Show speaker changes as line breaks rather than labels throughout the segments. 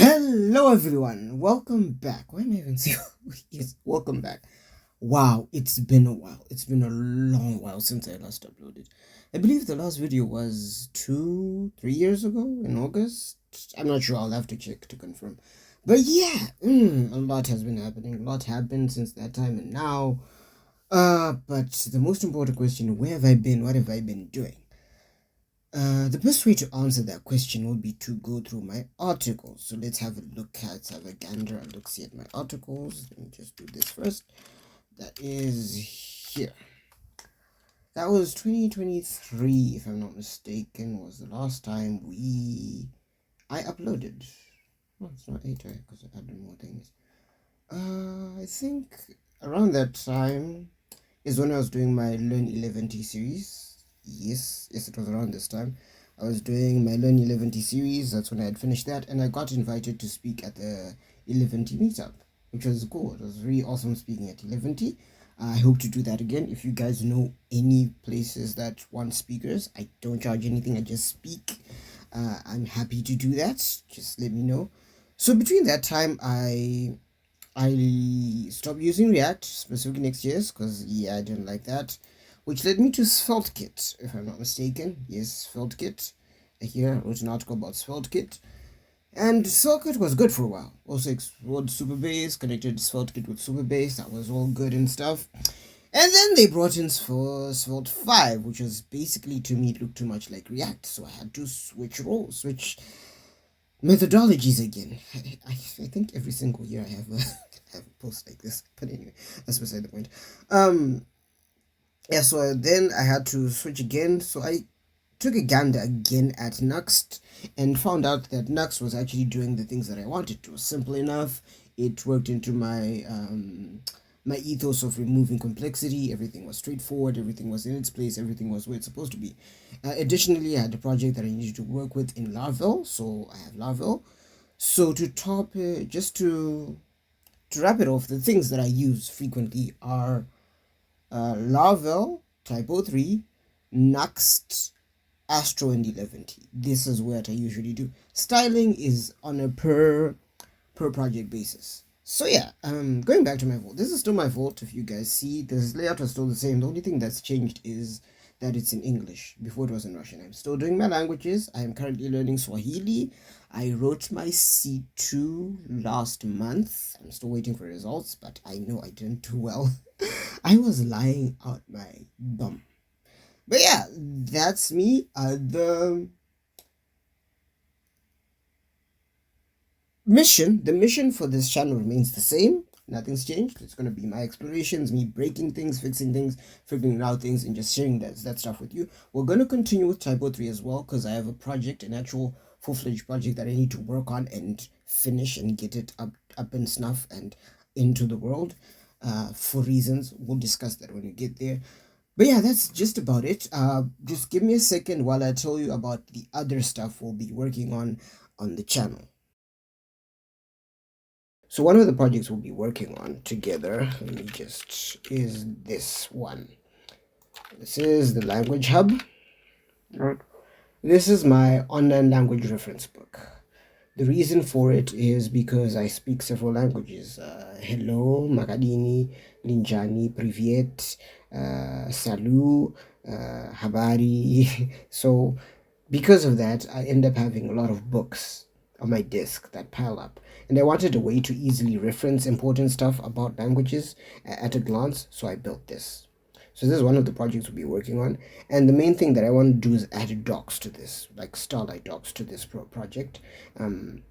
Hello everyone, welcome back. Why am I even saying yes, welcome back? Wow, it's been a while. It's been a long while since I last uploaded. I believe the last video was 3 years ago in August. I'm not sure, I'll have to check to confirm. But yeah, a lot has been happening. A lot happened since that time and now. But the most important question, where have I been? What have I been doing? The best way to answer that question would be to go through my articles. So let's have a look at, have a gander, a look see at my articles. Let me just do this first. That is here. That was 2023, if I'm not mistaken, was the last time I uploaded. Well, it's not 8 because I added more things. I think around that time is when I was doing my Learn 11T series. Yes, it was around this time. I was doing my Learn 11T series. That's when I had finished that, and I got invited to speak at the 11T meetup, which was cool. It was really awesome speaking at 11T. I hope to do that again. If you guys know any places that want speakers, I don't charge anything, I just speak. I'm happy to do that. Just let me know. So between that time, I stopped using React, specifically Next.js, because yeah, I didn't like that, which led me to SvelteKit, if I'm not mistaken. Yes, SvelteKit. Here, I wrote an article about SvelteKit, and SvelteKit was good for a while. Also explored Superbase, connected SvelteKit with Superbase. That was all good and stuff. And then they brought in Svelte 5, which was basically, to me, it looked too much like React, so I had to switch roles, switch methodologies again. I think every single year I have have a post like this, but anyway, that's beside the point. Yeah, so then I had to switch again, so I took a gander again at Nuxt and found out that Nuxt was actually doing the things that I wanted to. Simple enough. It worked into my ethos of removing complexity. Everything was straightforward, everything was in its place, everything was where it's supposed to be. Additionally, I had a project that I needed to work with in Laravel, so I have Laravel. So to top it, just to wrap it off, the things that I use frequently are Laravel, Typo 3, Nuxt, Astro, and 11T. This is what I usually do. Styling is on a per project basis. So yeah, going back to my vault. This is still my vault. If you guys see, this layout was still the same. The only thing that's changed is that it's in English. Before it was in Russian. I'm still doing my languages. I am currently learning Swahili. I wrote my C2 last month. I'm still waiting for results, but I know I didn't do well. I was lying out my bum. But yeah, that's me. The mission for this channel remains the same. Nothing's changed. It's going to be my explorations, me breaking things, fixing things, figuring out things, and just sharing that stuff with you. We're going to continue with Typo 3 as well, because I have a project, an actual full-fledged project that I need to work on and finish and get it up and snuff and into the world. For reasons, we'll discuss that when we get there. But yeah, that's just about it. Just give me a second while I tell you about the other stuff we'll be working on the channel. So one of the projects we'll be working on together, let me just, is this one. This is the Language Hub. This is my online language reference book. The reason for it is because I speak several languages. Hello, Makadini, Linjani, Privyet, Salu, Habari. So because of that, I end up having a lot of books on my desk that pile up. And I wanted a way to easily reference important stuff about languages at a glance, so I built this. So this is one of the projects we'll be working on. And the main thing that I want to do is add docs to this, like Starlight docs to this project.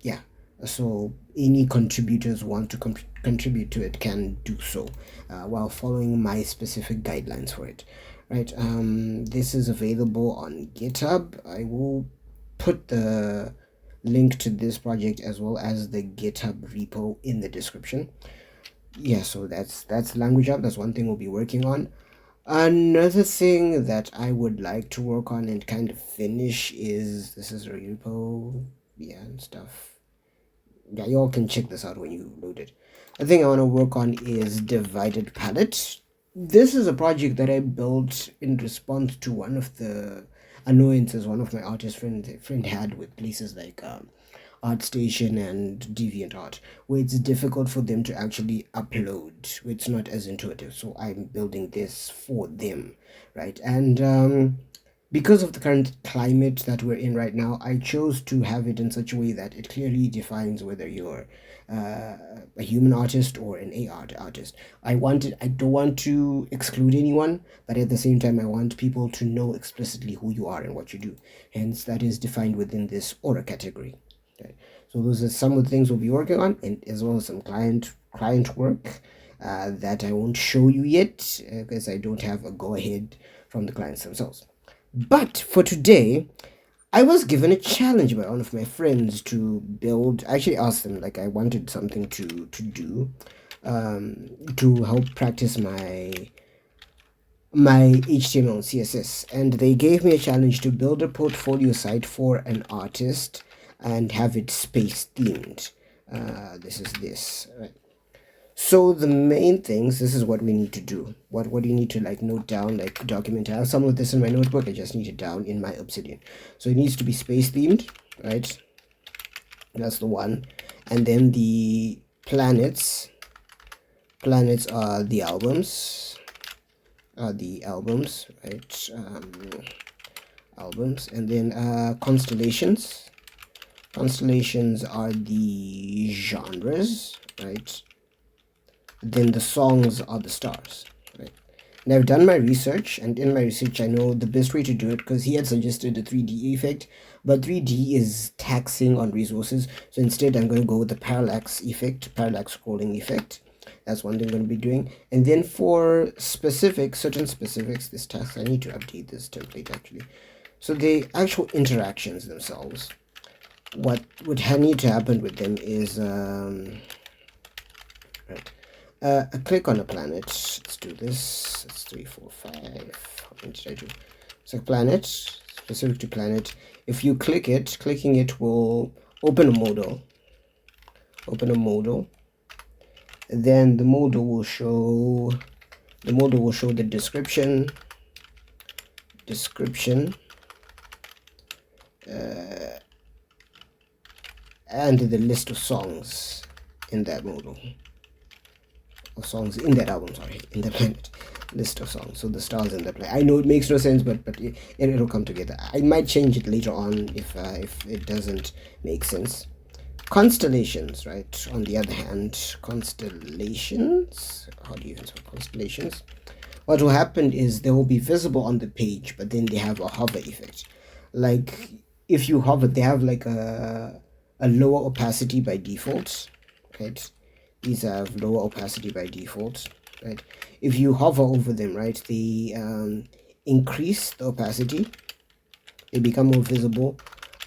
Yeah, so any contributors want to contribute to it can do so while following my specific guidelines for it. Right, this is available on GitHub. I will put the link to this project as well as the GitHub repo in the description. Yeah, so that's Language Hub. That's one thing we'll be working on. Another thing that I would like to work on and kind of finish is, this is a repo, yeah, and stuff. Yeah, you all can check this out when you load it. The thing I want to work on is Divided Palette. This is a project that I built in response to one of the annoyances one of my artist friend had with places like ArtStation and DeviantArt, where it's difficult for them to actually upload, where it's not as intuitive. So I'm building this for them, right? And because of the current climate that we're in right now, I chose to have it in such a way that it clearly defines whether you're a human artist or an AR artist. I don't want to exclude anyone, but at the same time, I want people to know explicitly who you are and what you do. Hence, that is defined within this aura category. Okay. So those are some of the things we'll be working on, and as well as some client work that I won't show you yet because I don't have a go ahead from the clients themselves. But for today, I was given a challenge by one of my friends to build. I actually asked them, like, I wanted something to do to help practice my HTML and CSS, and they gave me a challenge to build a portfolio site for an artist and have it space themed. This is this, right? So the main things, this is what we need to do. What do you need to like note down, like document? I have some of this in my notebook. I just need it down in my Obsidian. So it needs to be space themed, right? That's the one. And then the planets. Planets are the albums. Right? Albums. And then constellations. Constellations are the genres, right? Then the songs are the stars, right? And I've done my research, and in my research I know the best way to do it, because he had suggested a 3D effect, but 3D is taxing on resources, so instead I'm going to go with the parallax effect, parallax scrolling effect. That's one thing I'm going to be doing. And then for certain specifics, this task, I need to update this template actually. So the actual interactions themselves, what would need to happen with them is right, a click on a planet. Let's do this. It's 3, 4, 5. How many did I do? It's a planet, specific to planet. If you click it, clicking it will open a modal. Open a modal. Then the modal will show the description. And the list of songs in that modal. Of songs in that album, sorry, in the planet. List of songs. So the stars in the planet. I know it makes no sense, but it'll come together. I might change it later on if it doesn't make sense. Constellations, right? On the other hand, constellations. How do you even spell constellations? What will happen is they will be visible on the page, but then they have a hover effect. Like if you hover, they have like a lower opacity by default, right? These have lower opacity by default, right? If you hover over them, right, they increase the opacity. They become more visible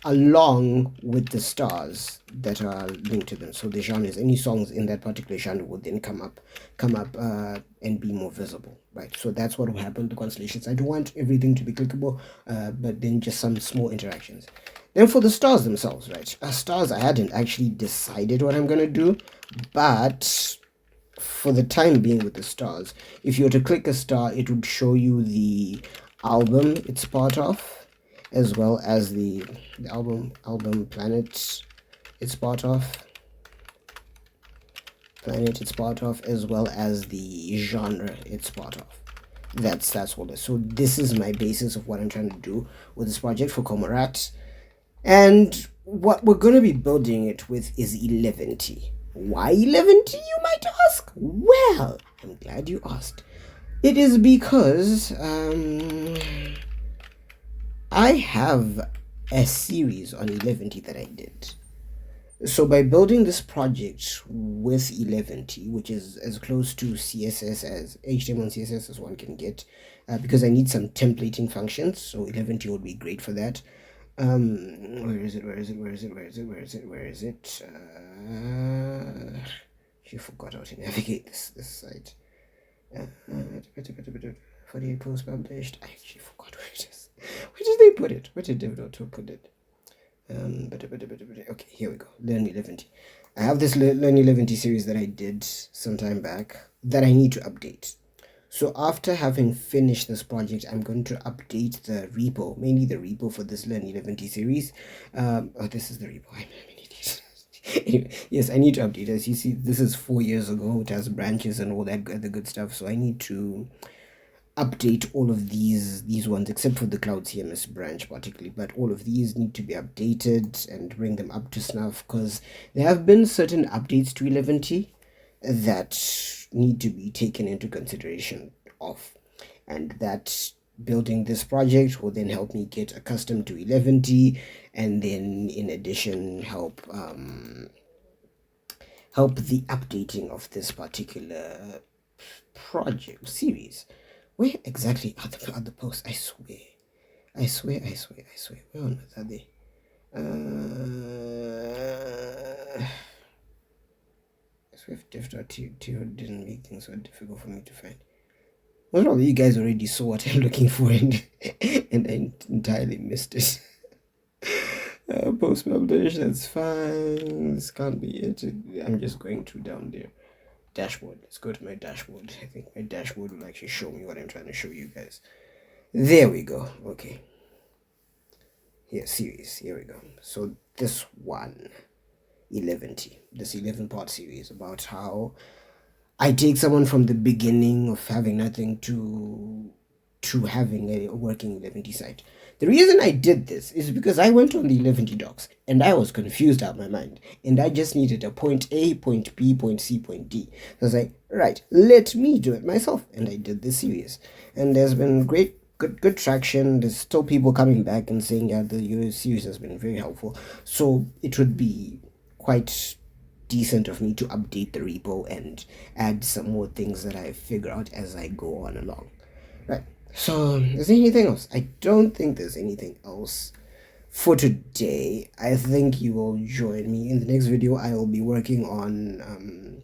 along with the stars that are linked to them. So the genres, any songs in that particular genre would then come up and be more visible, right? So that's what will happen to constellations. I don't want everything to be clickable, but then just some small interactions. Then for the stars themselves, right? Stars, I hadn't actually decided what I'm gonna do, but for the time being with the stars, if you were to click a star, it would show you the album it's part of, as well as the album planet it's part of, as well as the genre it's part of. That's all this. So this is my basis of what I'm trying to do with this project for Comorat. And what we're going to be building it with is 11T. Why 11T, you might ask? Well, I'm glad you asked. It is because I have a series on 11T that I did. So by building this project with 11T, which is as close to CSS as HTML and CSS as one can get, because I need some templating functions, so 11T would be great for that. Where is it? She forgot how to navigate this site. 48 posts published. I actually forgot where it is. Where did they put it? Where did Devoto put it? Okay, here we go. Learn 11T. I have this Learn 11T series that I did some time back that I need to update. So after having finished this project, I'm going to update the repo, mainly the repo for this Learn 11T series. Oh, this is the repo. I'm an idiot. Anyway, yes, I need to update. As you see, this is 4 years ago. It has branches and all that the good stuff. So I need to update all of these ones, except for the Cloud CMS branch particularly. But all of these need to be updated and bring them up to snuff, because there have been certain updates to 11t that need to be taken into consideration of, and that building this project will then help me get accustomed to 11t, and then in addition help the updating of this particular project series. Where exactly are the posts? I swear. Where on earth are they? I swear if dev.to didn't make things so difficult for me to find. Well, probably you guys already saw what I'm looking for, and I entirely missed it. Post publish, that's fine. This can't be it. I'm just going to down there. Dashboard. Let's go to my dashboard. I think my dashboard will actually show me what I'm trying to show you guys. There we go. Okay. Here, series. Here we go. So this one, 11t, this 11-part series about how I take someone from the beginning of having nothing to having a working 11t site. The reason I did this is because I went on the 11t docs and I was confused out of my mind, and I just needed a point A, point B, point C, point D. So I was like, right, let me do it myself, and I did this series, and there's been good traction. There's still people coming back and saying, yeah, the series has been very helpful. So it would be quite decent of me to update the repo and add some more things that I figure out as I go on along. Right. So, is there anything else? I don't think there's anything else for today. I think you will join me in the next video. I will be working on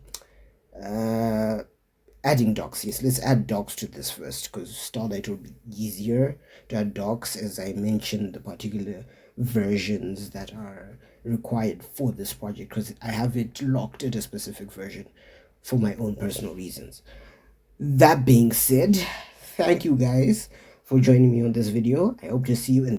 adding docs. Yes, let's add docs to this first, because Starlight will be easier to add docs, as I mentioned the particular versions that are required for this project, because I have it locked at a specific version for my own personal reasons. That being said, thank you guys for joining me on this video. I hope to see you in